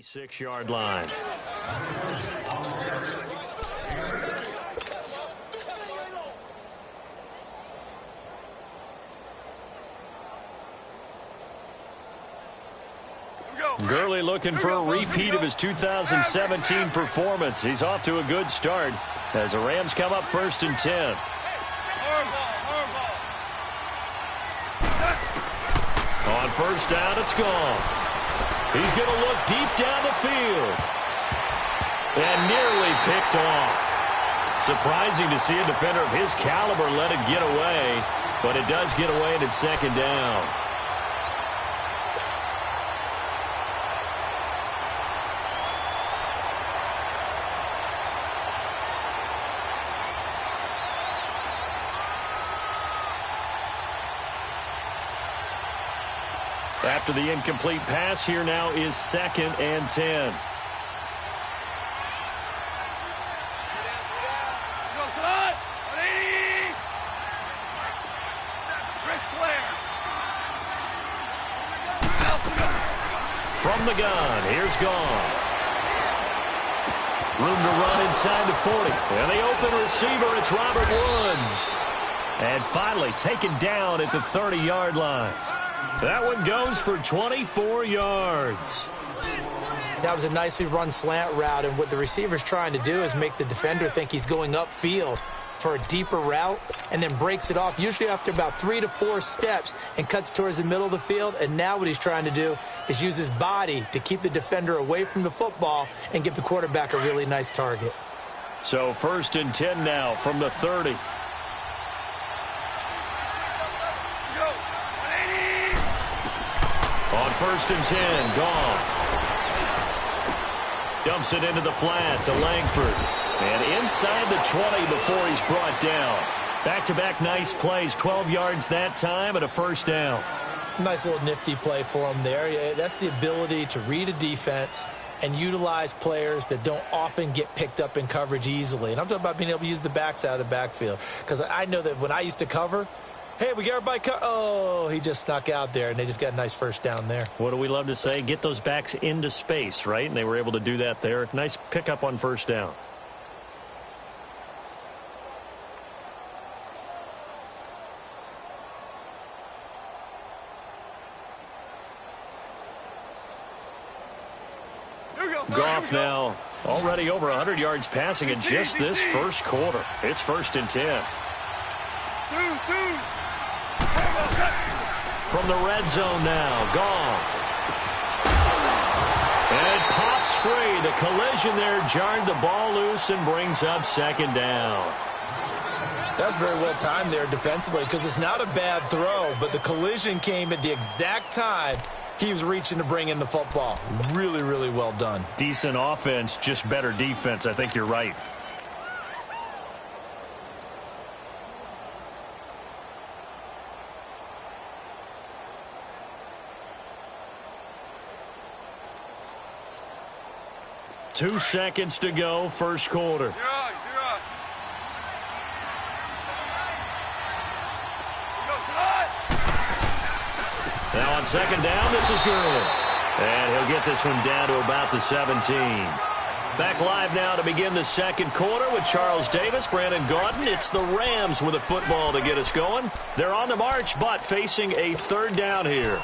36-yard line. Gurley looking for a repeat of his 2017 performance. He's off to a good start as the Rams come up 1st and 10. On 1st down, it's gone. He's going to look deep down the field. And nearly picked off. Surprising to see a defender of his caliber let it get away, but it does get away and it's 2nd down. After the incomplete pass, here now is 2nd and 10. From the gun, here's Goff. Room to run inside the 40. And the open receiver, it's Robert Woods. And finally taken down at the 30-yard line. That one goes for 24 yards. That was a nicely run slant route, and what the receiver's trying to do is make the defender think he's going upfield for a deeper route and then breaks it off, usually after about 3 to 4 steps, and cuts towards the middle of the field. And now what he's trying to do is use his body to keep the defender away from the football and give the quarterback a really nice target. So 1st and 10 now from the 30. On 1st and 10, Goff dumps it into the flat to Langford. And inside the 20 before he's brought down. Back-to-back nice plays, 12 yards that time and a 1st down. Nice little nifty play for him there. That's the ability to read a defense and utilize players that don't often get picked up in coverage easily. And I'm talking about being able to use the backs out of the backfield. Because I know that when I used to cover, hey, we got everybody oh, he just snuck out there, and they just got a nice 1st down there. What do we love to say? Get those backs into space, right? And they were able to do that there. Nice pickup on 1st down. Goff now already over 100 yards passing in just this 1st quarter. It's 1st and 10. From the red zone now, Goff. And it pops free. The collision there jarred the ball loose and brings up 2nd down. That's very well timed there defensively, because it's not a bad throw, but the collision came at the exact time he was reaching to bring in the football. Really, really well done. Decent offense, just better defense. I think you're right. Two seconds to go, 1st quarter. Now on 2nd down, this is Gurley. And he'll get this one down to about the 17. Back live now to begin the 2nd quarter with Charles Davis, Brandon Gaudin. It's the Rams with a football to get us going. They're on the march, but facing a 3rd down here.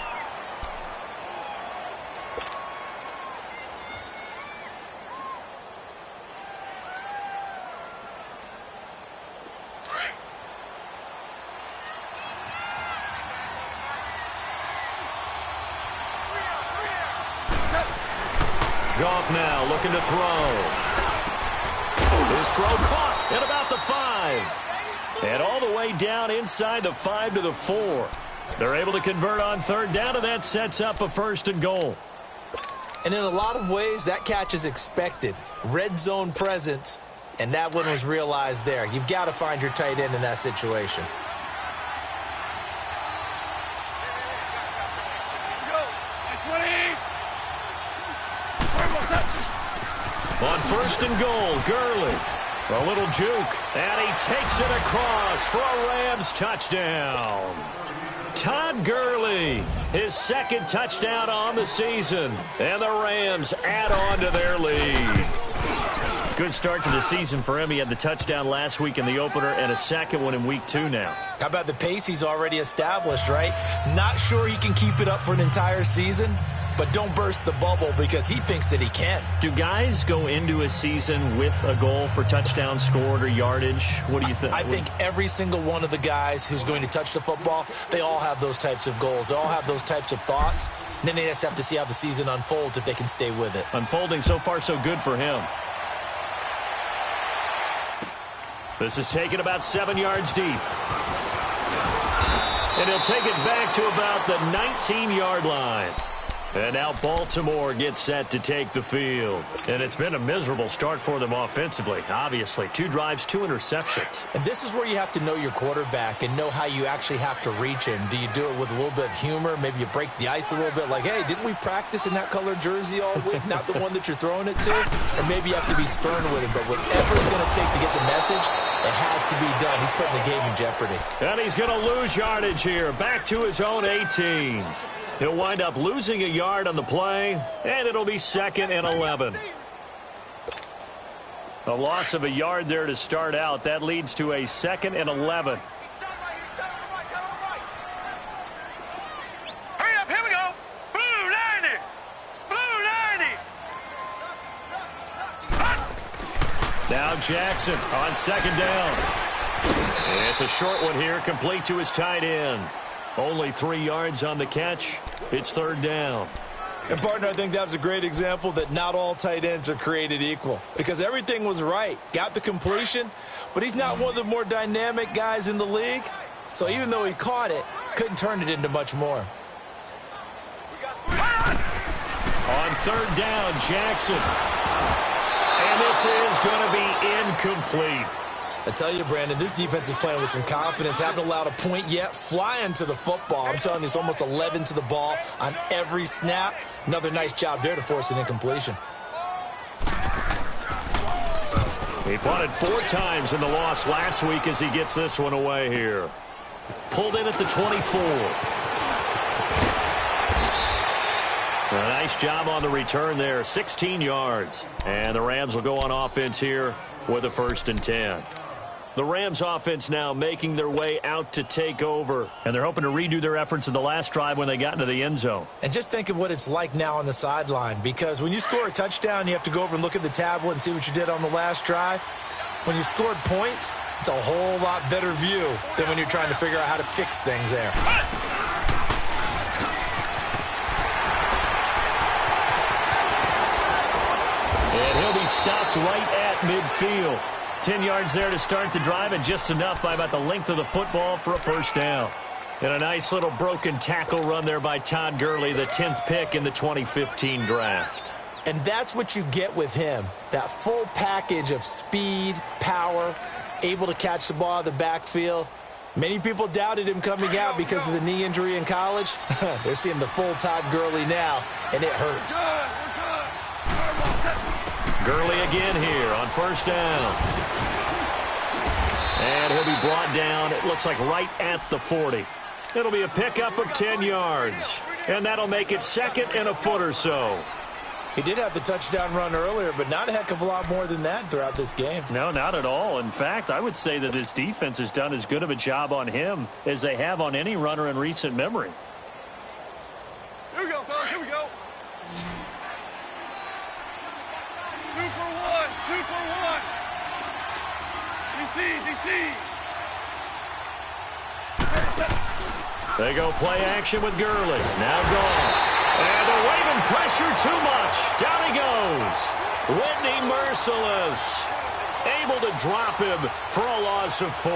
Goff now looking to throw. His throw caught at about the 5. And all the way down inside the 5 to the 4. They're able to convert on 3rd down, and that sets up a 1st and goal. And in a lot of ways, that catch is expected. Red zone presence, and that one was realized there. You've got to find your tight end in that situation. On 1st and goal, Gurley. A little juke, and he takes it across for a Rams touchdown. Todd Gurley, his second touchdown on the season. And the Rams add on to their lead. Good start to the season for him. He had the touchdown last week in the opener and a second one in week 2 now. How about the pace he's already established, right? Not sure he can keep it up for an entire season, but don't burst the bubble because he thinks that he can. Do guys go into a season with a goal for touchdowns scored or yardage? What do you think? I think every single one of the guys who's going to touch the football, they all have those types of goals. They all have those types of thoughts. And then they just have to see how the season unfolds if they can stay with it. Unfolding so far so good for him. This is taken about 7 yards deep. And he'll take it back to about the 19-yard line. And now Baltimore gets set to take the field. And it's been a miserable start for them offensively, obviously. 2 drives, 2 interceptions. And this is where you have to know your quarterback and know how you actually have to reach him. Do you do it with a little bit of humor? Maybe you break the ice a little bit like, hey, didn't we practice in that colored jersey all week? Not the one that you're throwing it to? Or maybe you have to be stern with him. But whatever it's going to take to get the message, it has to be done. He's putting the game in jeopardy. And he's going to lose yardage here. Back to his own 18. He'll wind up losing a yard on the play, and it'll be 2nd and 11. A loss of a yard there to start out. That leads to a 2nd and 11. Hurry up, here we go. Blue 90. Blue 90. Now Jackson on 2nd down. It's a short one here, complete to his tight end. Only 3 yards on the catch. It's 3rd down. And, partner, I think that was a great example that not all tight ends are created equal because everything was right. Got the completion, but he's not one of the more dynamic guys in the league. So even though he caught it, couldn't turn it into much more. On 3rd down, Jackson. And this is going to be incomplete. I tell you, Brandon, this defense is playing with some confidence. Haven't allowed a point yet. Flying to the football. I'm telling you, it's almost 11 to the ball on every snap. Another nice job there to force an incompletion. He punted 4 times in the loss last week as he gets this one away here. Pulled in at the 24. A nice job on the return there. 16 yards. And the Rams will go on offense here with a 1st and 10. The Rams offense now making their way out to take over. And they're hoping to redo their efforts in the last drive when they got into the end zone. And just think of what it's like now on the sideline. Because when you score a touchdown, you have to go over and look at the tablet and see what you did on the last drive. When you scored points, it's a whole lot better view than when you're trying to figure out how to fix things there. And he'll be stopped right at midfield. 10 yards there to start the drive, and just enough by about the length of the football for a 1st down. And a nice little broken tackle run there by Todd Gurley, the 10th pick in the 2015 draft. And that's what you get with him, that full package of speed, power, able to catch the ball out of the backfield. Many people doubted him coming out because of the knee injury in college. They're seeing the full Todd Gurley now, and it hurts. Gurley again here on 1st down. And he'll be brought down, it looks like right at the 40. It'll be a pickup of 10 yards. And that'll make it 2nd and a foot or so. He did have the touchdown run earlier, but not a heck of a lot more than that throughout this game. No, not at all. In fact, I would say that this defense has done as good of a job on him as they have on any runner in recent memory. Here we go, fellas. Here we go. 2 for 1. 2 for 1. DC. They go play action with Gurley. Now gone. And they're waving pressure too much. Down he goes. Whitney merciless. Able to drop him for a loss of 4.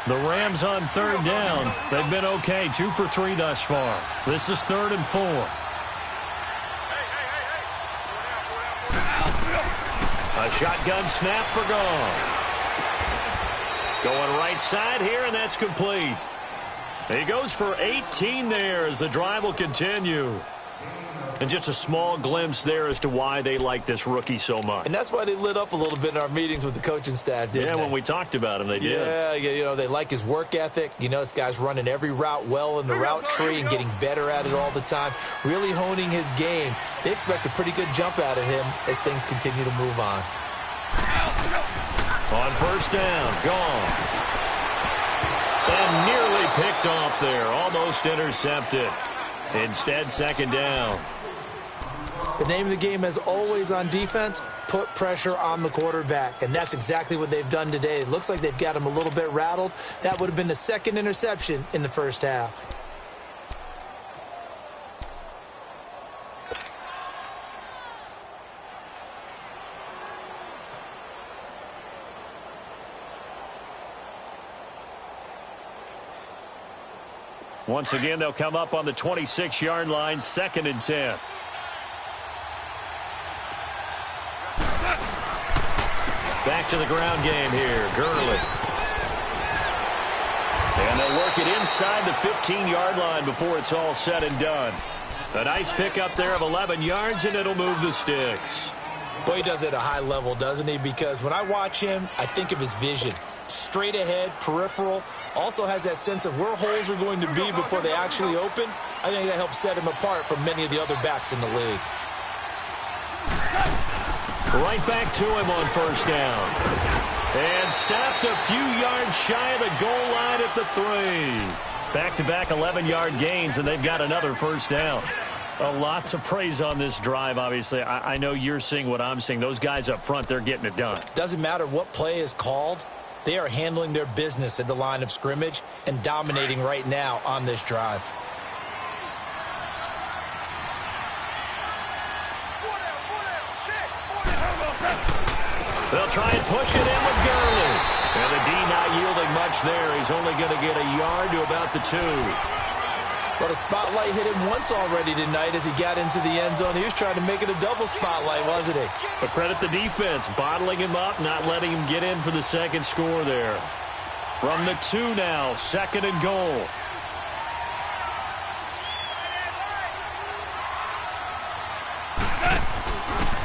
The Rams on 3rd down. They've been okay. 2 for 3 thus far. This is 3rd and 4. A shotgun snap for Goff. Going right side here, and that's complete. He goes for 18 there as the drive will continue. And just a small glimpse there as to why they like this rookie so much. And that's why they lit up a little bit in our meetings with the coaching staff, didn't they? Yeah, when we talked about him, they did. Yeah, you know, they like his work ethic. You know, this guy's running every route well in the route tree and getting better at it all the time, really honing his game. They expect a pretty good jump out of him as things continue to move on. On first down, gone. And nearly picked off there, almost intercepted. Instead, second down. The name of the game, as always on defense, put pressure on the quarterback. And that's exactly what they've done today. It looks like they've got him a little bit rattled. That would have been the second interception in the first half. Once again, they'll come up on the 26-yard line, 2nd and 10. Back to the ground game here, Gurley. And they'll work it inside the 15-yard line before it's all said and done. A nice pickup there of 11 yards, and it'll move the sticks. Boy, he does it at a high level, doesn't he? Because when I watch him, I think of his vision. Straight ahead, peripheral, also has that sense of where holes are going to be before they actually open. I think that helps set him apart from many of the other backs in the league. Right back to him on first down. And stopped a few yards shy of the goal line at the 3. Back-to-back 11-yard gains, and they've got another first down. A lot to praise on this drive, obviously. I know you're seeing what I'm seeing. Those guys up front, they're getting it done. Doesn't matter what play is called. They are handling their business at the line of scrimmage and dominating right now on this drive. They'll try and push it in with Gurley. And the D not yielding much there. He's only going to get a yard to about the 2. Well, the spotlight hit him once already tonight as he got into the end zone. He was trying to make it a double spotlight, wasn't he? But credit the defense, bottling him up, not letting him get in for the second score there. From the 2 now, 2nd and goal.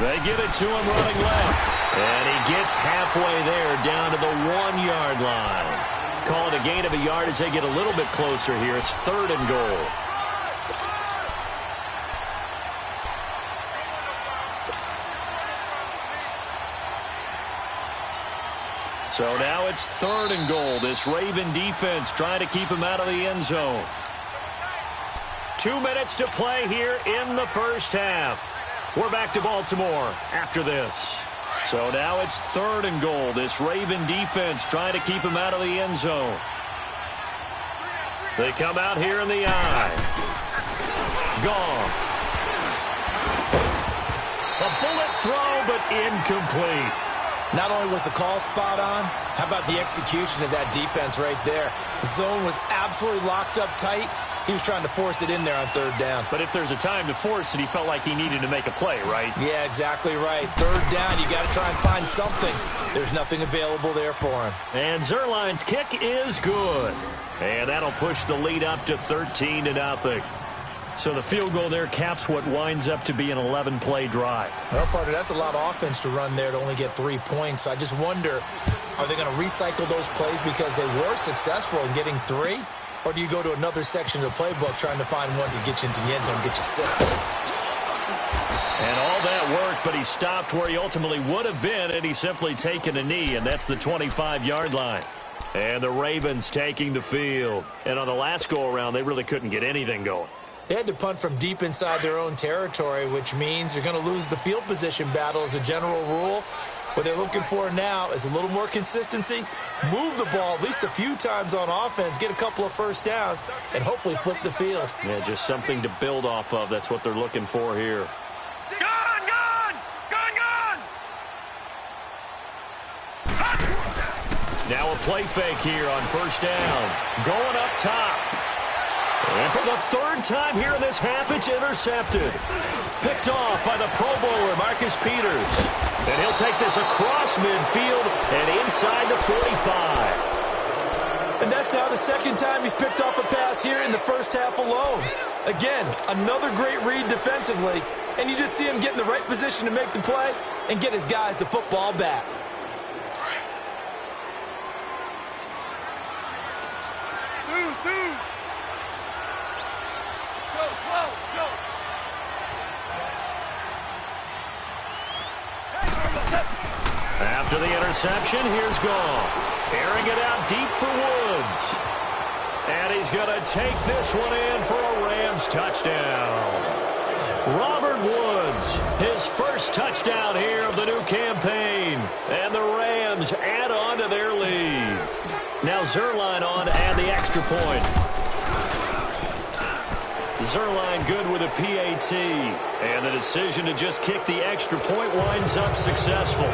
They give it to him running left. And he gets halfway there down to the 1-yard line. Call it a gain of a yard as they get a little bit closer here. It's 3rd and goal. So now it's 3rd and goal. This Raven defense trying to keep him out of the end zone. 2 minutes to play here in the first half. We're back to Baltimore after this. So now it's 3rd and goal. This Raven defense trying to keep him out of the end zone. They come out here in the eye. Goff. A bullet throw, but incomplete. Not only was the call spot on, how about the execution of that defense right there? The zone was absolutely locked up tight. He was trying to force it in there on 3rd down. But if there's a time to force it, he felt like he needed to make a play, right? Yeah, exactly right. 3rd down, you got to try and find something. There's nothing available there for him. And Zerline's kick is good. And that'll push the lead up to 13-0. So the field goal there caps what winds up to be an 11-play drive. Well, partner, that's a lot of offense to run there to only get 3 points. So I just wonder, are they going to recycle those plays because they were successful in getting 3? Or do you go to another section of the playbook trying to find ones that get you into the end zone and get you 6? And all that worked, but he stopped where he ultimately would have been, and he's simply taken a knee, and that's the 25-yard line. And the Ravens taking the field. And on the last go-around, they really couldn't get anything going. They had to punt from deep inside their own territory, which means you're going to lose the field position battle as a general rule. What they're looking for now is a little more consistency, move the ball at least a few times on offense, get a couple of first downs, and hopefully flip the field. Yeah, just something to build off of. That's what they're looking for here. Gone, gone! Gone, gone! Now a play fake here on first down. Going up top. And for the 3rd time here in this half, it's intercepted. Picked off by the Pro Bowler, Marcus Peters. And he'll take this across midfield and inside the 45. And that's now the second time he's picked off a pass here in the first half alone. Again, another great read defensively, and you just see him get in the right position to make the play and get his guys the football back. After the interception, here's Goff. Airing it out deep for Woods. And he's going to take this one in for a Rams touchdown. Robert Woods, his first touchdown here of the new campaign. And the Rams add on to their lead. Now Zerline on to add the extra point. Zerline good with a PAT. And the decision to just kick the extra point winds up successful.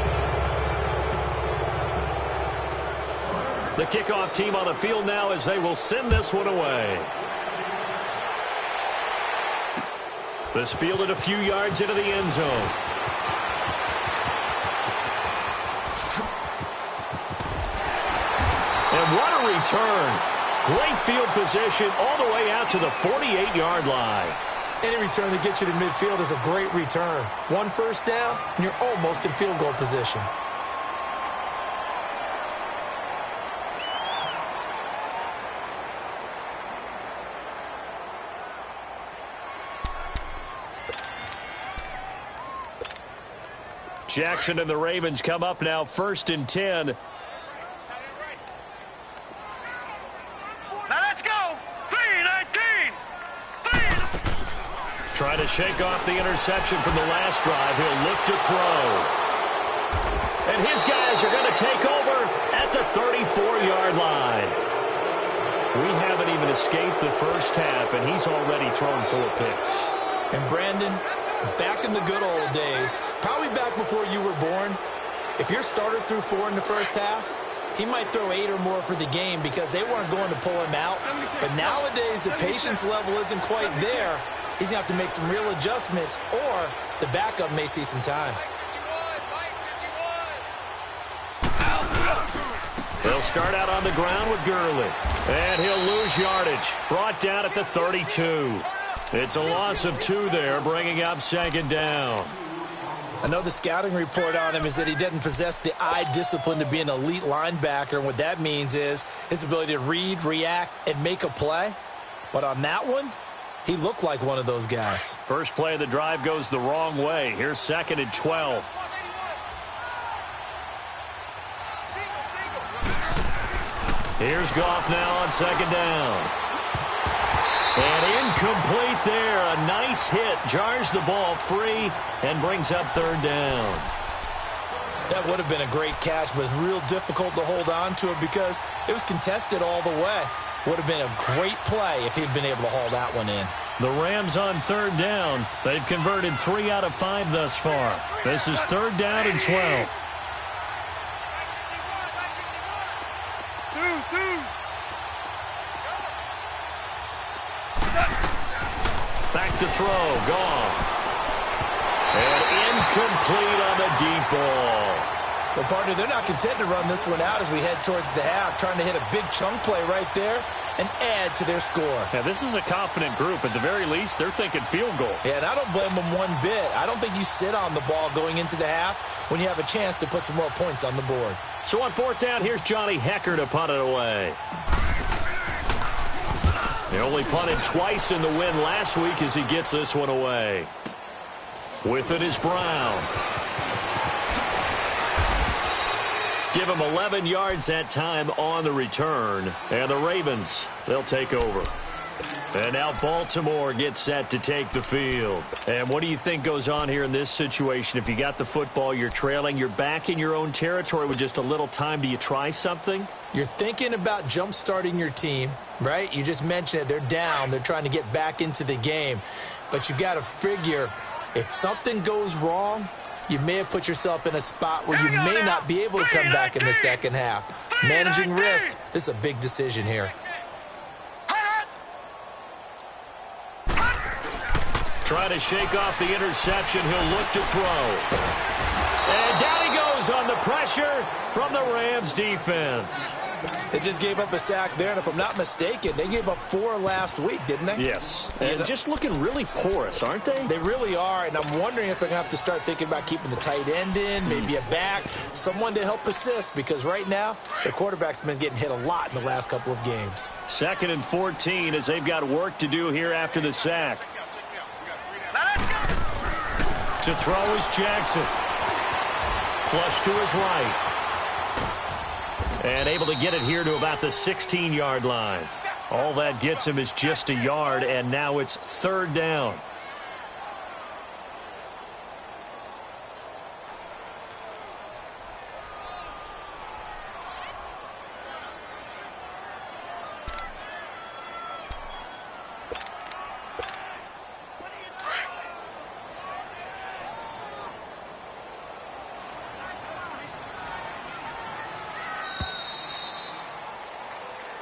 The kickoff team on the field now as they will send this one away. This fielded a few yards into the end zone. And what a return. Great field position all the way out to the 48-yard line. Any return that gets you to midfield is a great return. One first down, and you're almost in field goal position. Jackson and the Ravens come up now 1st and 10. Now let's go. 3-19. Trying to shake off the interception from the last drive. He'll look to throw. And his guys are going to take over at the 34-yard line. We haven't even escaped the first half, and he's already thrown 4 picks. And Brandon, back in the good old days, probably back before you were born, if your starter threw 4 in the first half, he might throw 8 or more for the game because they weren't going to pull him out. But nowadays, the patience level isn't quite there. He's going to have to make some real adjustments, or the backup may see some time. They'll start out on the ground with Gurley. And he'll lose yardage. Brought down at the 32. It's a loss of 2 there, bringing up 2nd down. I know the scouting report on him is that he doesn't possess the eye discipline to be an elite linebacker. And what that means is his ability to read, react, and make a play. But on that one, he looked like one of those guys. First play of the drive goes the wrong way. Here's 2nd and 12. Here's Goff now on 2nd down. And incomplete there. A nice hit. Jars the ball free and brings up 3rd down. That would have been a great catch, but it's real difficult to hold on to it because it was contested all the way. Would have been a great play if he'd been able to haul that one in. The Rams on 3rd down. They've converted 3 out of 5 thus far. This is 3rd down and 12. Back to throw. Goff. And incomplete on the deep ball. Well, partner, they're not content to run this one out as we head towards the half, trying to hit a big chunk play right there and add to their score. Yeah, this is a confident group. At the very least, they're thinking field goal. Yeah, and I don't blame them one bit. I don't think you sit on the ball going into the half when you have a chance to put some more points on the board. So on 4th down, here's Johnny Hecker to punt it away. They only punted twice in the win last week as he gets this one away. With it is Brown. Give him 11 yards that time on the return. And the Ravens, they'll take over. And now Baltimore gets set to take the field. And what do you think goes on here in this situation? If you got the football, you're trailing, you're back in your own territory with just a little time. Do you try something? You're thinking about jump-starting your team, right? You just mentioned it. They're down. They're trying to get back into the game. But you got to figure if something goes wrong, you may have put yourself in a spot where you may not be able to come back in the second half. Managing risk, this is a big decision here. Trying to shake off the interception. He'll look to throw. And down he goes on the pressure from the Rams defense. They just gave up a sack there, and if I'm not mistaken, they gave up 4 last week, didn't they? Yes, and just looking really porous, aren't they? They really are, and I'm wondering if they're going to have to start thinking about keeping the tight end in, maybe a back, someone to help assist, because right now, the quarterback's been getting hit a lot in the last couple of games. 2nd and 14 as they've got work to do here after the sack. To throw is Jackson. Flush to his right. And able to get it here to about the 16-yard line. All that gets him is just a yard, and now it's 3rd down.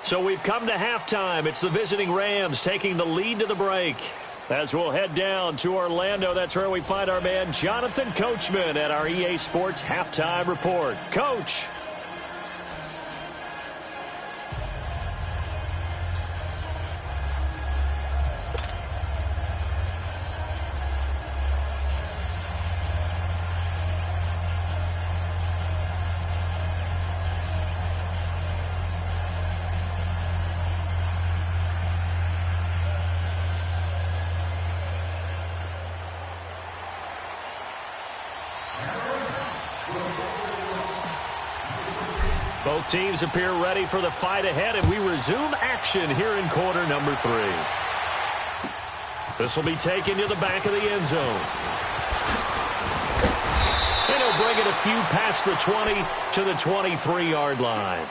So we've come to halftime. It's the visiting Rams taking the lead to the break. As we'll head down to Orlando, that's where we find our man Jonathan Coachman at our EA Sports Halftime Report. Coach. Both teams appear ready for the fight ahead, and we resume action here in quarter number 3. This will be taken to the back of the end zone. And he'll bring it a few past the 20 to the 23-yard line.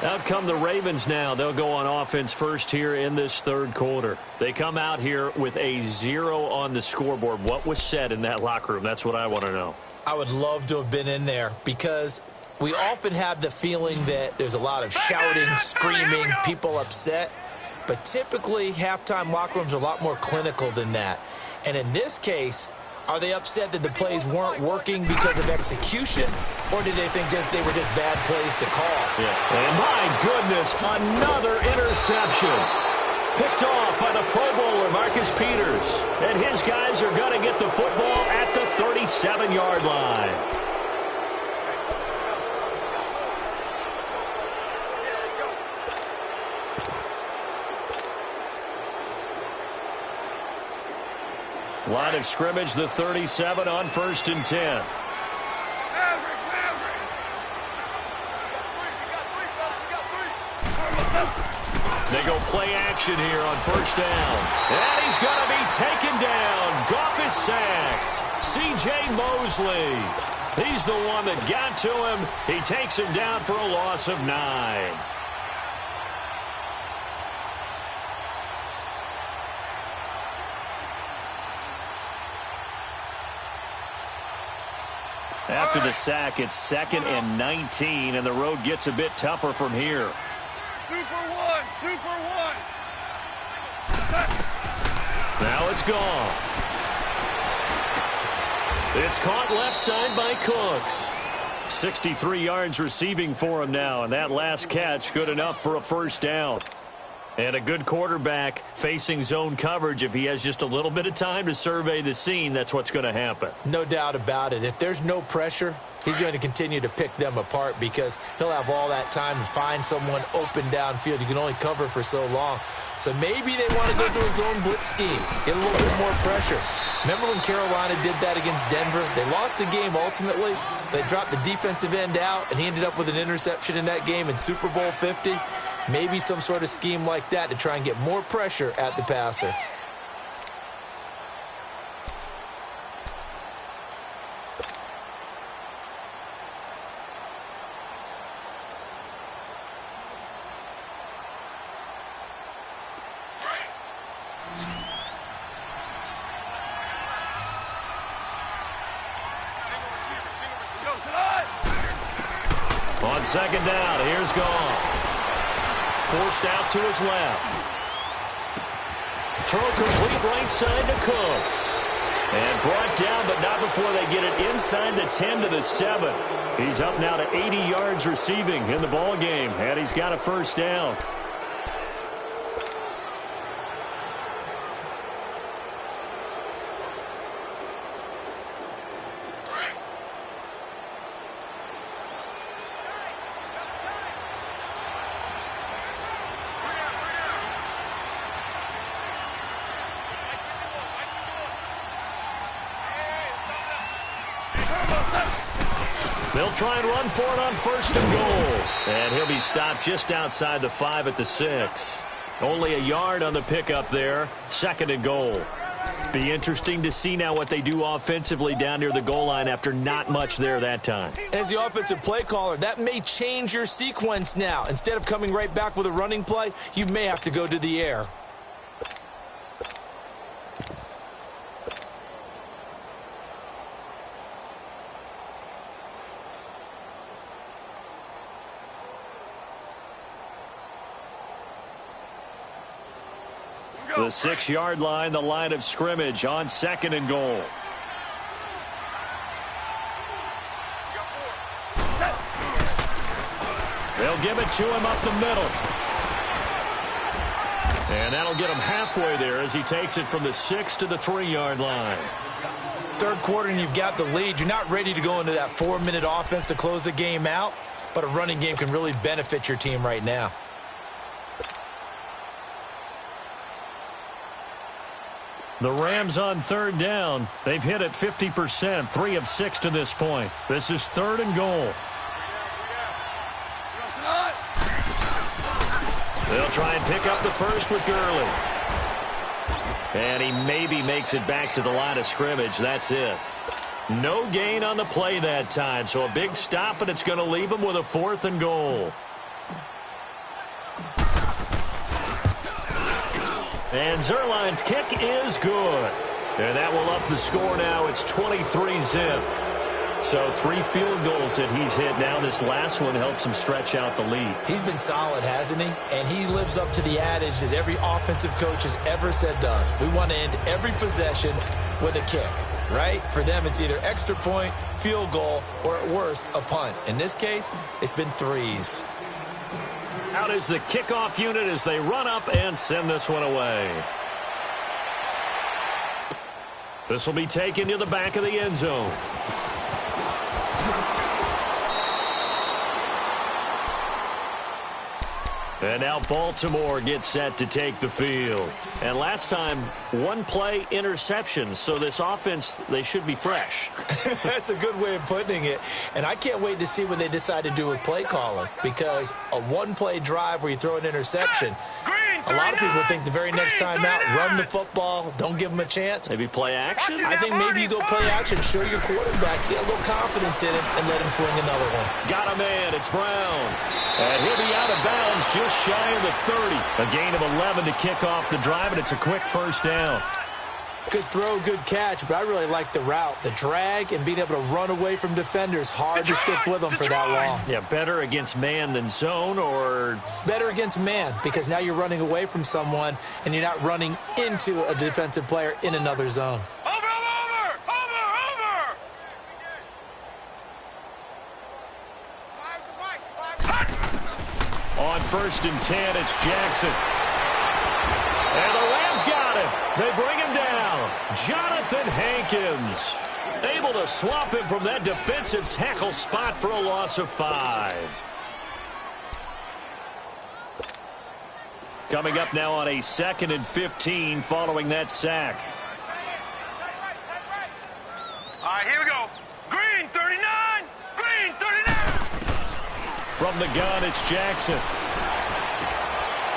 Out come the Ravens now. They'll go on offense first here in this 3rd quarter. They come out here with a 0 on the scoreboard. What was said in that locker room? That's what I want to know. I would love to have been in there because we often have the feeling that there's a lot of shouting, screaming, people upset. But typically, halftime locker rooms are a lot more clinical than that. And in this case, are they upset that the plays weren't working because of execution? Or did they think they were just bad plays to call? Yeah. And my goodness, another interception. Picked off by the Pro Bowler, Marcus Peters. And his guys are going to get the football at the 37-yard line. Line of scrimmage, the 37 on 1st and 10. They go play action here on 1st down. And he's going to be taken down. Goff is sacked. C.J. Mosley. He's the one that got to him. He takes him down for a loss of 9. After the sack, it's 2nd and 19, and the road gets a bit tougher from here. Super one. Now it's gone. It's caught left side by Cooks. 63 yards receiving for him now, and that last catch good enough for a 1st down. And a good quarterback facing zone coverage. If he has just a little bit of time to survey the scene, that's what's going to happen. No doubt about it. If there's no pressure, he's going to continue to pick them apart because he'll have all that time to find someone open downfield. You can only cover for so long. So maybe they want to go to a zone blitz scheme, get a little bit more pressure. Remember when Carolina did that against Denver? They lost the game ultimately. They dropped the defensive end out, and he ended up with an interception in that game in Super Bowl 50. Maybe some sort of scheme like that to try and get more pressure at the passer. On 2nd down, here's Goff. Forced out to his left. Throw complete right side to Cooks. And brought down, but not before they get it inside the 10 to the 7. He's up now to 80 yards receiving in the ball game, and he's got a first down. They'll try and run for it on first and goal. And he'll be stopped just outside the 5 at the 6. Only a yard on the pickup there. Second and goal. Be interesting to see now what they do offensively down near the goal line after not much there that time. As the offensive play caller, that may change your sequence now. Instead of coming right back with a running play, you may have to go to the air. The 6-yard line, the line of scrimmage on second and goal. They'll give it to him up the middle. And that'll get him halfway there as he takes it from the 6 to the 3-yard line. Third quarter and you've got the lead. You're not ready to go into that 4-minute offense to close the game out, but a running game can really benefit your team right now. The Rams on third down. They've hit it 50%, 3 of 6 to this point. This is third and goal. They'll try and pick up the first with Gurley. And he maybe makes it back to the line of scrimmage. That's it. No gain on the play that time, so a big stop, and it's going to leave him with a 4th and goal. And Zerline's kick is good. And that will up the score now. It's 23-zip. So 3 field goals that he's hit now. This last one helps him stretch out the lead. He's been solid, hasn't he? And he lives up to the adage that every offensive coach has ever said to us. We want to end every possession with a kick, right? For them, it's either extra point, field goal, or at worst, a punt. In this case, it's been 3s. Out is the kickoff unit as they run up and send this one away. This will be taken to the back of the end zone. And now Baltimore gets set to take the field. And last time, 1 play interception. So this offense, they should be fresh. That's a good way of putting it. And I can't wait to see what they decide to do with play calling. Because a 1-play drive where you throw an interception, a lot of people think the very next time out, run the football, don't give them a chance. Maybe play action? I think maybe you go play action, show your quarterback, get a little confidence in him, and let him fling another one. Got a man, it's Brown. And he'll be out of bounds just shy of the 30. A gain of 11 to kick off the drive, and it's a quick first down. Good throw, good catch, but I really like the route. The drag and being able to run away from defenders, hard to stick with them for that long. Yeah, better against man than zone, or? Better against man, because now you're running away from someone and you're not running into a defensive player in another zone. Over! On first and 10, it's Jackson. And the Rams got him. They bring him down. Jonathan Hankins able to swap him from that defensive tackle spot for a loss of 5. Coming up now on a 2nd and 15 following that sack. All right, here we go. Green, 39. Green, 39. From the gun, it's Jackson.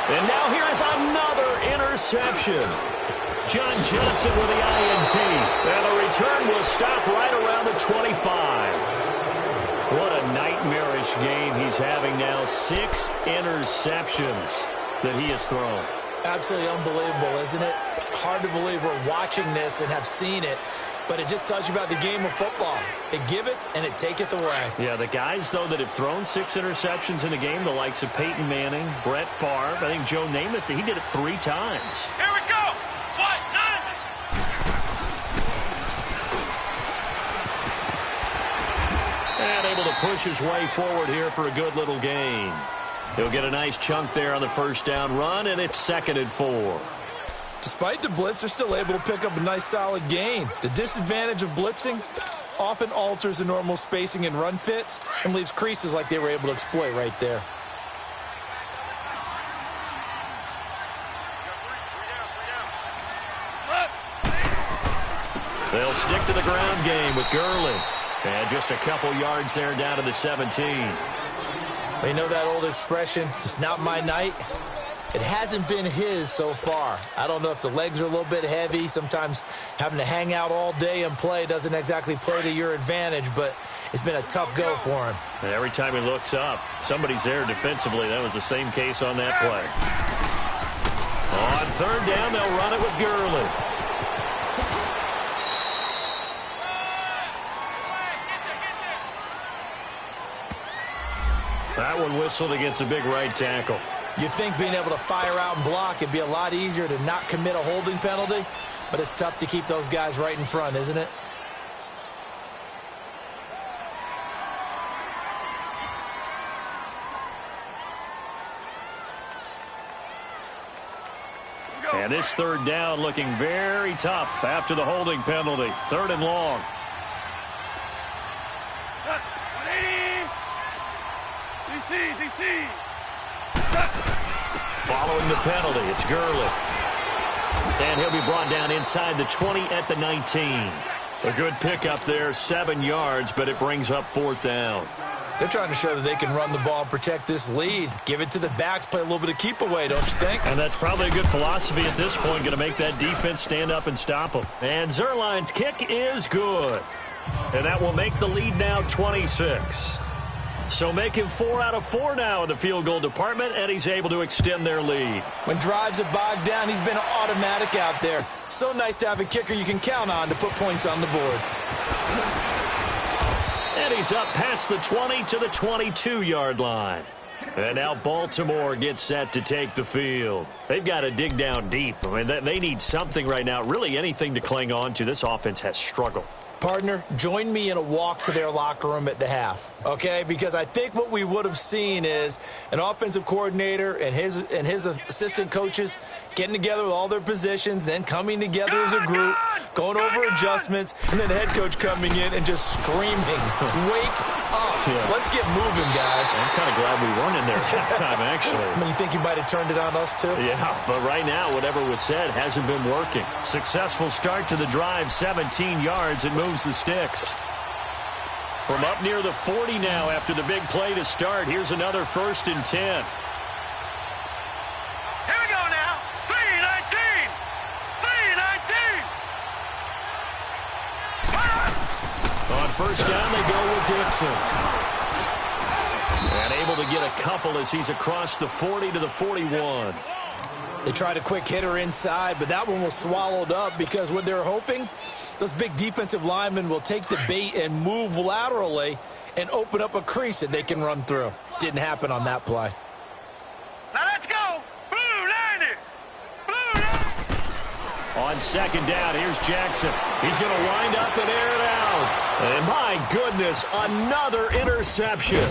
And now here's another interception. John Johnson with the INT. And the return will stop right around the 25. What a nightmarish game he's having now. 6 interceptions that he has thrown. Absolutely unbelievable, isn't it? Hard to believe we're watching this and have seen it. But it just tells you about the game of football. It giveth and it taketh away. Yeah, the guys, though, that have thrown 6 interceptions in a game, the likes of Peyton Manning, Brett Favre, I think Joe Namath, he did it 3 times. Here we go. What? 9. push his way forward here for a good little gain. He'll get a nice chunk there on the first down run, and it's 2nd and 4. Despite the blitz, they're still able to pick up a nice solid gain. The disadvantage of blitzing often alters the normal spacing and run fits and leaves creases like they were able to exploit right there. They'll stick to the ground game with Gurley. And just a couple yards there down to the 17. You know that old expression, it's not my night? It hasn't been his so far. I don't know if the legs are a little bit heavy. Sometimes having to hang out all day and play doesn't exactly play to your advantage, but it's been a tough go for him. And every time he looks up, somebody's there defensively. That was the same case on that play. On 3rd down, they'll run it with Gurley. That one whistled against a big right tackle. You'd think being able to fire out and block it'd be a lot easier to not commit a holding penalty, but it's tough to keep those guys right in front, isn't it? And this 3rd down looking very tough after the holding penalty. 3rd and long. DC. Following the penalty, it's Gurley. And he'll be brought down inside the 20 at the 19. A good pickup there, 7 yards, but it brings up 4th down. They're trying to show that they can run the ball and protect this lead. Give it to the backs, play a little bit of keep away, don't you think? And that's probably a good philosophy at this point, going to make that defense stand up and stop them. And Zuerlein's kick is good. And that will make the lead now 26. So making 4 out of 4 now in the field goal department, and he's able to extend their lead. When drives have bogged down, he's been automatic out there. So nice to have a kicker you can count on to put points on the board. And he's up past the 20 to the 22-yard line. And now Baltimore gets set to take the field. They've got to dig down deep. I mean, they need something right now, really anything to cling on to. This offense has struggled. Partner, join me in a walk to their locker room at the half, okay? Because I think what we would have seen is an offensive coordinator and his assistant coaches getting together with all their positions, then coming together as a group, going over adjustments, and then the head coach coming in and just screaming, wake up. Yeah. Let's get moving, guys. I'm kind of glad we weren't in there at halftime, actually. I mean, you think you might have turned it on us, too? Yeah, but right now, whatever was said hasn't been working. Successful start to the drive, 17 yards, and moves the sticks. From up near the 40 now after the big play to start, here's another 1st and 10. Here we go now. 3-19. 3-19. On 1st down, they go with Dixon. And able to get a couple as he's across the 40 to the 41. They tried a quick hitter inside, but that one was swallowed up because what they're hoping, those big defensive linemen will take the bait and move laterally and open up a crease that they can run through. Didn't happen on that play. Now let's go. Blue 90. Blue 90. On 2nd down, here's Jackson. He's going to wind up and air it out. And my goodness, another interception.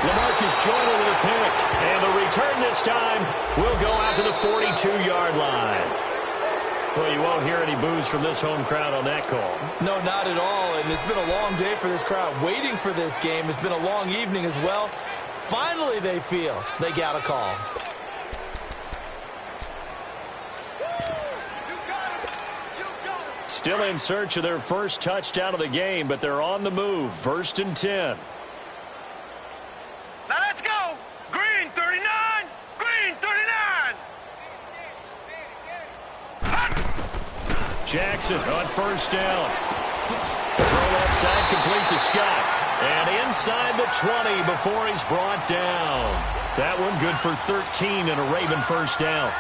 LaMarcus Joyner with a pick. And the return this time will go out to the 42-yard line. Well, you won't hear any boos from this home crowd on that call. No, not at all. And it's been a long day for this crowd waiting for this game. It's been a long evening as well. Finally, they feel they got a call. Still in search of their first touchdown of the game, but they're on the move. 1st and 10. Now let's go. Green 39. Green 39. Jackson on 1st down. Throw left side complete to Scott. And inside the 20 before he's brought down. That one good for 13 and a Raven 1st down.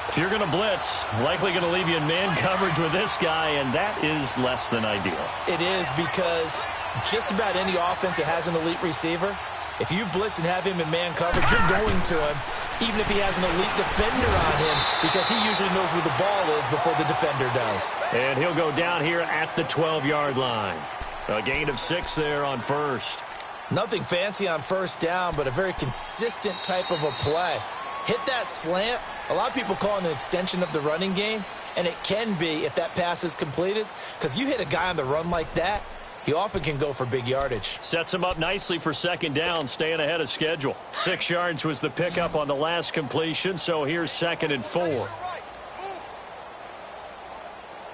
If you're going to blitz, likely going to leave you in man coverage with this guy, and that is less than ideal. It is because just about any offense that has an elite receiver, if you blitz and have him in man coverage, you're going to him, even if he has an elite defender on him, because he usually knows where the ball is before the defender does. And he'll go down here at the 12-yard line. A gain of 6 there on 1st. Nothing fancy on first down, but a very consistent type of a play. Hit that slant. A lot of people call it an extension of the running game, and it can be if that pass is completed, because you hit a guy on the run like that, he often can go for big yardage. Sets him up nicely for second down, staying ahead of schedule. 6 yards was the pickup on the last completion, so here's 2nd and 4. All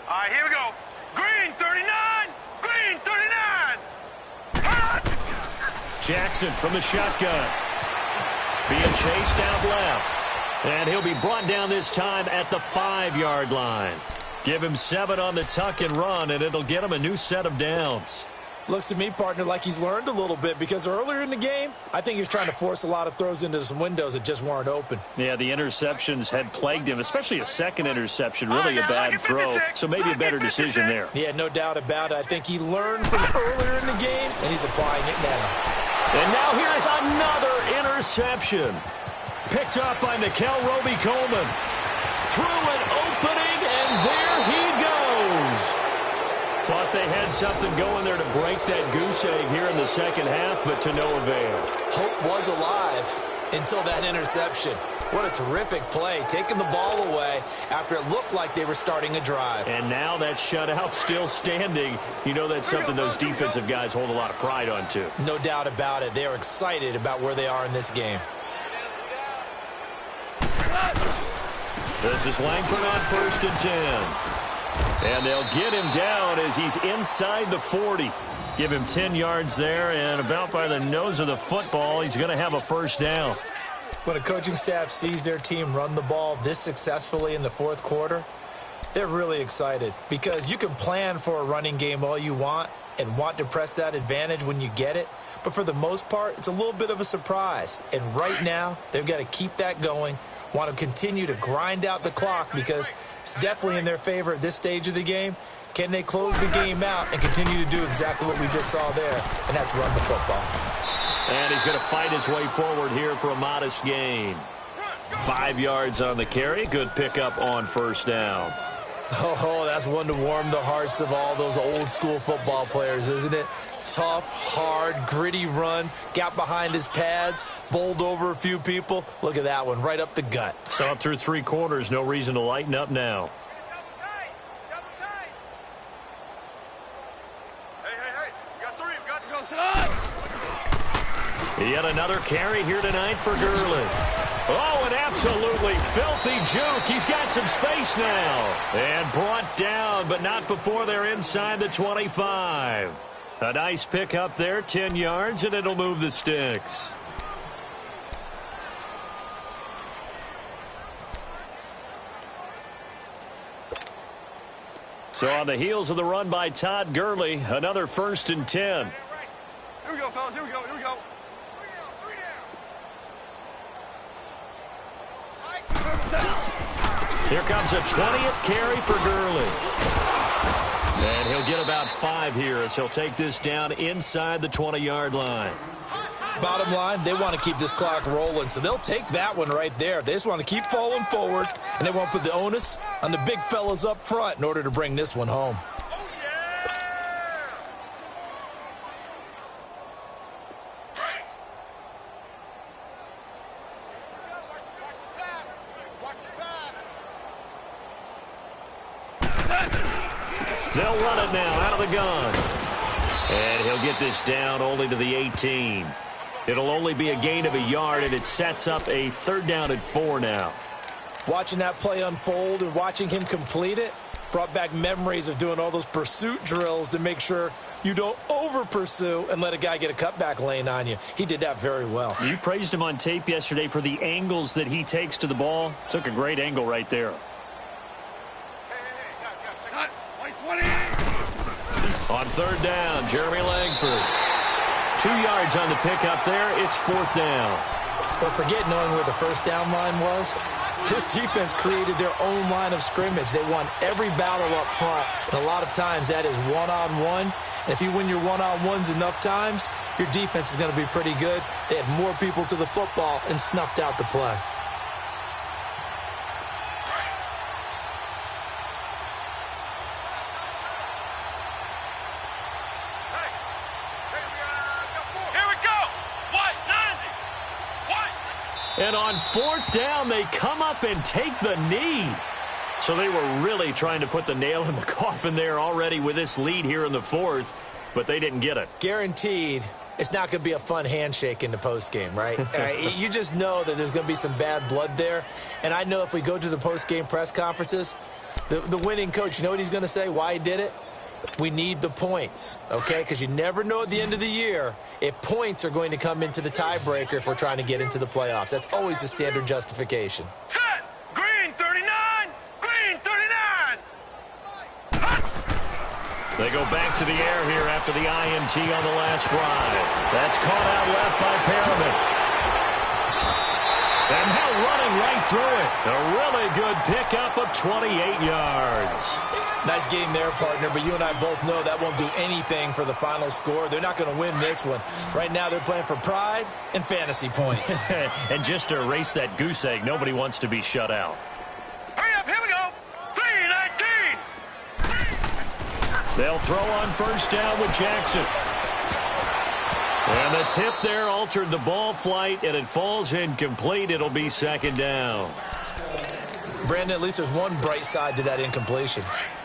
right, here we go. Green 39. Green 39. Jackson from the shotgun. Being chased out left. And he'll be brought down this time at the 5-yard line. Give him 7 on the tuck and run, and it'll get him a new set of downs. Looks to me, partner, like he's learned a little bit, because earlier in the game, I think he was trying to force a lot of throws into some windows that just weren't open. Yeah, the interceptions had plagued him, especially a second interception, really a bad throw. So maybe a better decision there. Yeah, no doubt about it. I think he learned from earlier in the game, and he's applying it now. And now here is another interception. Picked up by Nickel Roby-Coleman. Through an opening, and there he goes. Thought they had something going there to break that goose egg here in the second half, but to no avail. Hope was alive until that interception. What a terrific play, taking the ball away after it looked like they were starting a drive. And now that shutout still standing. You know that's something those defensive guys hold a lot of pride on, too. No doubt about it. They are excited about where they are in this game. This is Langford on 1st and 10. And they'll get him down as he's inside the 40. Give him 10 yards there, and about by the nose of the football, he's going to have a first down. When a coaching staff sees their team run the ball this successfully in the fourth quarter, they're really excited, because you can plan for a running game all you want and want to press that advantage when you get it. But for the most part, it's a little bit of a surprise. And right now, they've got to keep that going, want to continue to grind out the clock, because it's definitely in their favor at this stage of the game. Can they close the game out and continue to do exactly what we just saw there, and that's run the football. And he's going to fight his way forward here for a modest gain. 5 yards on the carry. Good pickup on first down. Oh, that's one to warm the hearts of all those old-school football players, isn't it? Tough, hard, gritty run. Got behind his pads, bowled over a few people. Look at that one, right up the gut. Saw it through 3 quarters. No reason to lighten up now. Yet another carry here tonight for Gurley. Oh, an absolutely filthy juke. He's got some space now. And brought down, but not before they're inside the 25. A nice pick up there, 10 yards, and it'll move the sticks. So on the heels of the run by Todd Gurley, another 1st and 10. Here we go, fellas. Here we go. Here we go. Here comes a 20th carry for Gurley. And he'll get about 5 here as he'll take this down inside the 20-yard line. Bottom line, they want to keep this clock rolling, so they'll take that one right there. They just want to keep falling forward, and they want to put the onus on the big fellas up front in order to bring this one home. They'll run it now out of the gun. And he'll get this down only to the 18. It'll only be a gain of a yard, and it sets up a 3rd down and 4 now. Watching that play unfold and watching him complete it brought back memories of doing all those pursuit drills to make sure you don't over-pursue and let a guy get a cutback lane on you. He did that very well. You praised him on tape yesterday for the angles that he takes to the ball. Took a great angle right there. On 3rd down, Jeremy Langford. 2 yards on the pickup there. It's 4th down. But forget knowing where the first down line was. This defense created their own line of scrimmage. They won every battle up front. And a lot of times that is one-on-one. And if you win your one-on-ones enough times, your defense is going to be pretty good. They had more people to the football and snuffed out the play. Here we go! And on fourth down, they come up and take the knee. So they were really trying to put the nail in the coffin there already with this lead here in the fourth, but they didn't get it. Guaranteed it's not going to be a fun handshake in the postgame, right? You just know that there's going to be some bad blood there. And I know if we go to the postgame press conferences, the winning coach, you know what he's going to say, why he did it? We need the points, okay? Because you never know at the end of the year if points are going to come into the tiebreaker if we're trying to get into the playoffs. That's always the standard justification. Set! Green 39! Green 39! They go back to the air here after the INT on the last drive. That's caught out left by Perriman. And now running right through it. A really good pickup of 28 yards. Nice game there, partner, but you and I both know that won't do anything for the final score. They're not going to win this one. Right now they're playing for pride and fantasy points. And just to erase that goose egg, nobody wants to be shut out. Hurry up, here we go! 3-19! They'll throw on first down with Jackson. And the tip there altered the ball flight, and it falls incomplete. It'll be second down. Brandon, at least there's one bright side to that incompletion.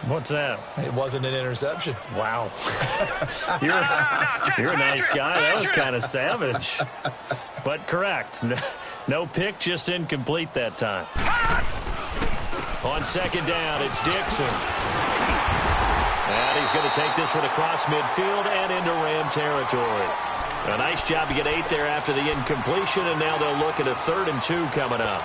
What's that? It wasn't an interception. Wow. You're a nice guy. That was kind of savage. But correct. No pick, just incomplete that time. On second down, it's Dixon. And he's going to take this one across midfield and into Ram territory. A nice job to get 8 there after the incompletion, and now they'll look at a 3rd and 2 coming up.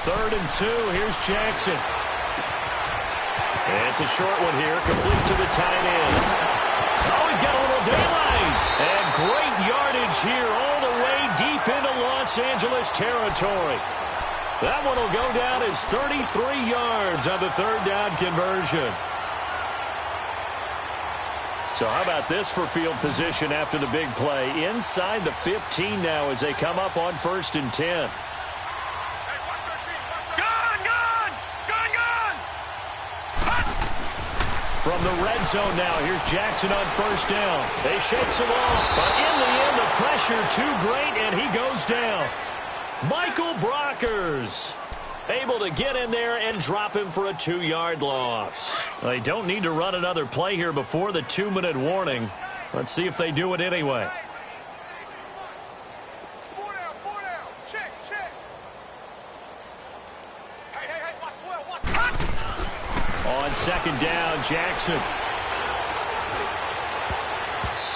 Third and 2. Here's Jackson. And it's a short one here, complete to the tight end. Oh, he's got a little daylight. And great yardage here all the way deep into Los Angeles territory. That one will go down as 33 yards on the 3rd down conversion. So how about this for field position after the big play? Inside the 15 now as they come up on 1st and 10. From the red zone now, here's Jackson on first down. They shakes him off, but in the end, the pressure too great, and he goes down. Michael Brockers able to get in there and drop him for a 2-yard loss. They don't need to run another play here before the 2-minute warning. Let's see if they do it anyway. On second down, Jackson.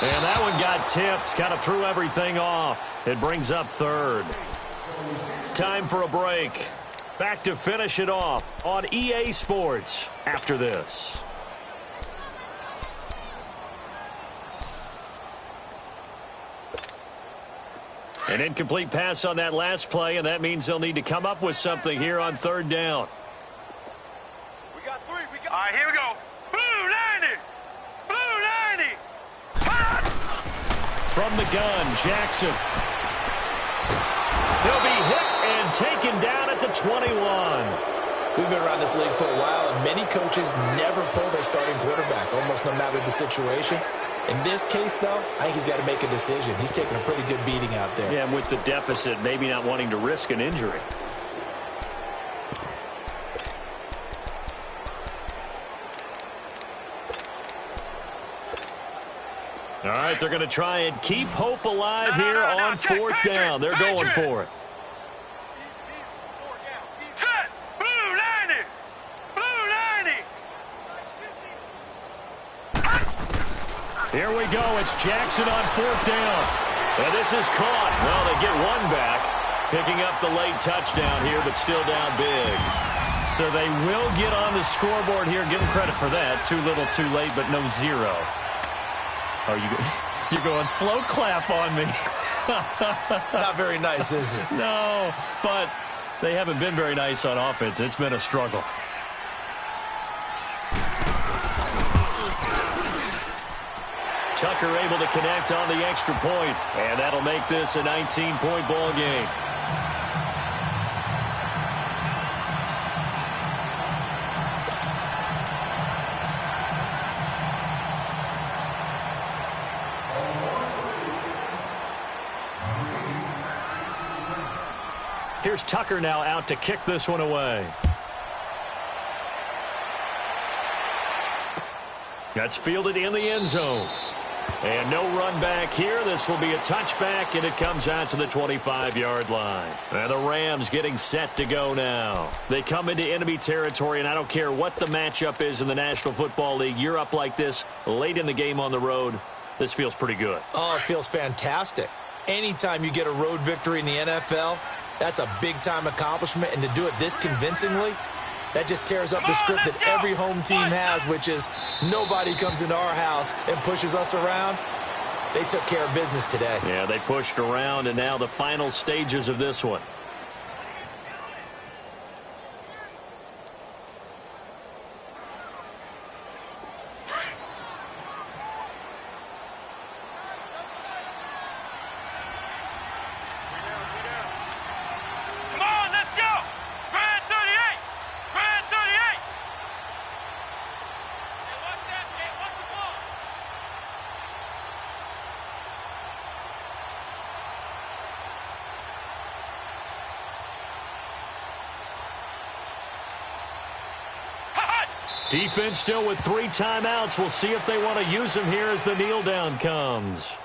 And that one got tipped, kind of threw everything off. It brings up 3rd. Time for a break. Back to finish it off on EA Sports after this. An incomplete pass on that last play, and that means they'll need to come up with something here on 3rd down. All right, here we go. Blue 90! Blue 90! From the gun, Jackson. He'll be hit and taken down at the 21. We've been around this league for a while, and many coaches never pull their starting quarterback, almost no matter the situation. In this case, though, I think he's got to make a decision. He's taking a pretty good beating out there. Yeah, and with the deficit, maybe not wanting to risk an injury. All right, they're going to try and keep hope alive here on 4th down. They're going for it. Set! Blue 90! Blue 90! Here we go. It's Jackson on 4th down. And this is caught. Well, they get one back, picking up the late touchdown here, but still down big. So they will get on the scoreboard here. Give them credit for that. Too little, too late, but no 0. Oh, you're going slow clap on me. Not very nice, is it? No, but they haven't been very nice on offense. It's been a struggle. Tucker able to connect on the extra point, and that'll make this a 19-point ball game. Here's Tucker now out to kick this one away. That's fielded in the end zone. And no run back here. This will be a touchback, and it comes out to the 25-yard line. And the Rams getting set to go now. They come into enemy territory, and I don't care what the matchup is in the National Football League. You're up like this late in the game on the road. This feels pretty good. Oh, it feels fantastic. Anytime you get a road victory in the NFL, that's a big-time accomplishment, and to do it this convincingly, that just tears up the script that every home team has, which is nobody comes into our house and pushes us around. They took care of business today. Yeah, they pushed around, and now the final stages of this one. Defense still with 3 timeouts. We'll see if they want to use them here as the kneel down comes.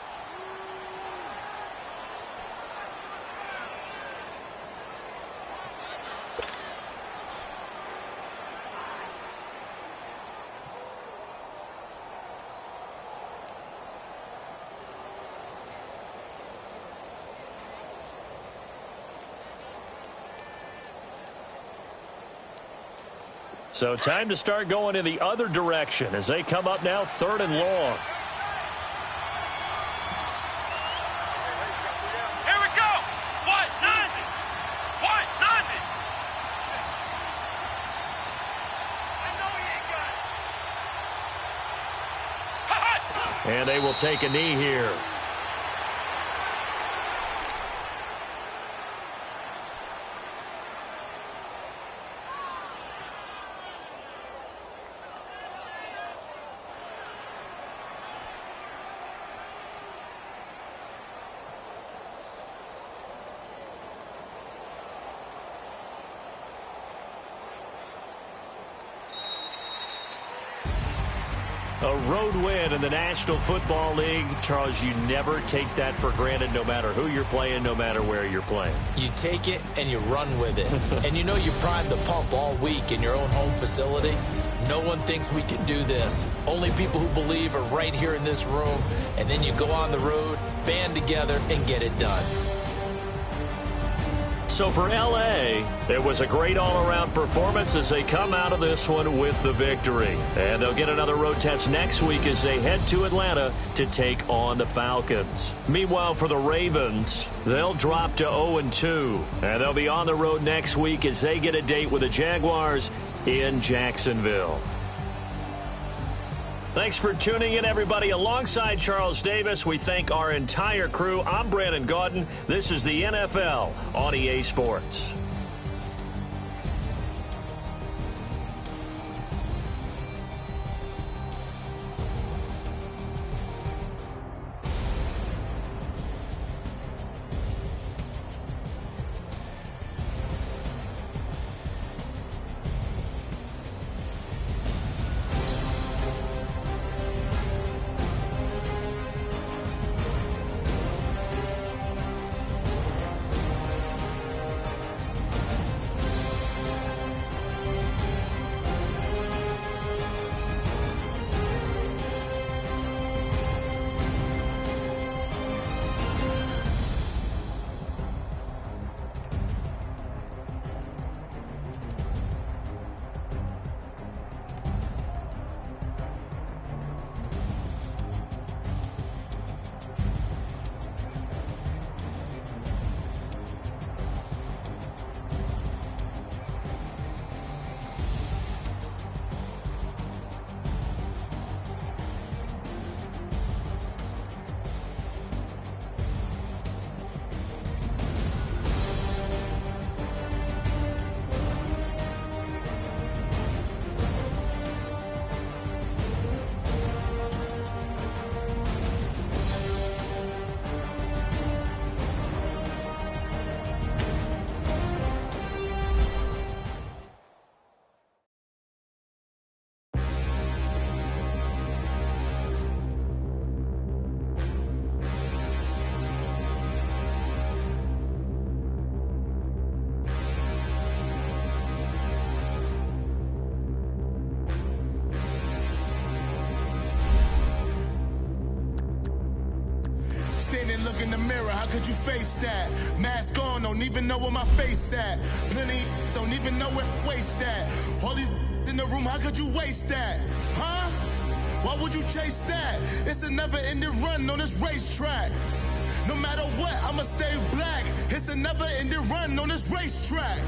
So time to start going in the other direction as they come up now 3rd and long. Here we go. What? 90. What? 90. I know he ain't got it. And they will take a knee here. A road win in the National Football League. Charles, you never take that for granted no matter who you're playing, no matter where you're playing. You take it and you run with it. And you know you primed the pump all week in your own home facility. No one thinks we can do this. Only people who believe are right here in this room. And then you go on the road, band together, and get it done. So for L.A., it was a great all-around performance as they come out of this one with the victory. And they'll get another road test next week as they head to Atlanta to take on the Falcons. Meanwhile, for the Ravens, they'll drop to 0-2. And they'll be on the road next week as they get a date with the Jaguars in Jacksonville. Thanks for tuning in, everybody. Alongside Charles Davis, we thank our entire crew. I'm Brandon Gaudin. This is the NFL on EA Sports. didn't look in the mirror, how could you face that? Mask on, don't even know where my face at. Plenty don't even know where waist at. All these in the room, how could you waste that? Huh? Why would you chase that? It's a never-ending run on this racetrack. No matter what, I'ma stay black. It's a never-ending run on this racetrack.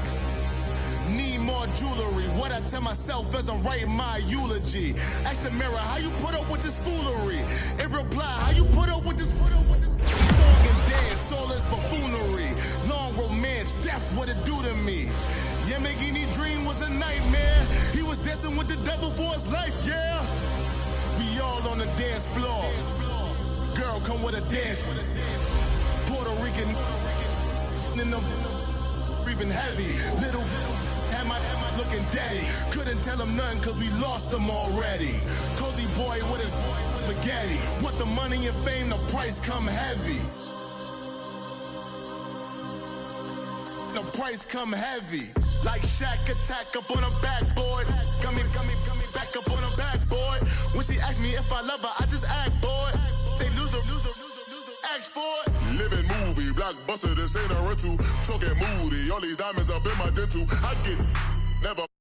Need more jewelry. What I tell myself as I'm writing my eulogy. Ask the mirror, how you put up with this foolery? In reply, how you put up with this song and dance, all this buffoonery. Long romance, death, what it do to me? Yeah, Yamagini dream was a nightmare. He was dancing with the devil for his life, yeah. We all on the dance floor. Girl, come with a dance. Puerto Rican in the breathing heavy. Little had my looking daddy. Couldn't tell him nothing cause we lost him already. Cozy boy with his spaghetti. Want the money and fame, the price come heavy. The price come heavy. Like Shaq attack up on a backboard. Gummy, back up on a backboard. When she asked me if I love her, I just act bored. Say loser, ask for it. Living movie, blockbuster, this ain't a rental. Talking moody, all these diamonds up in my dental. I get never.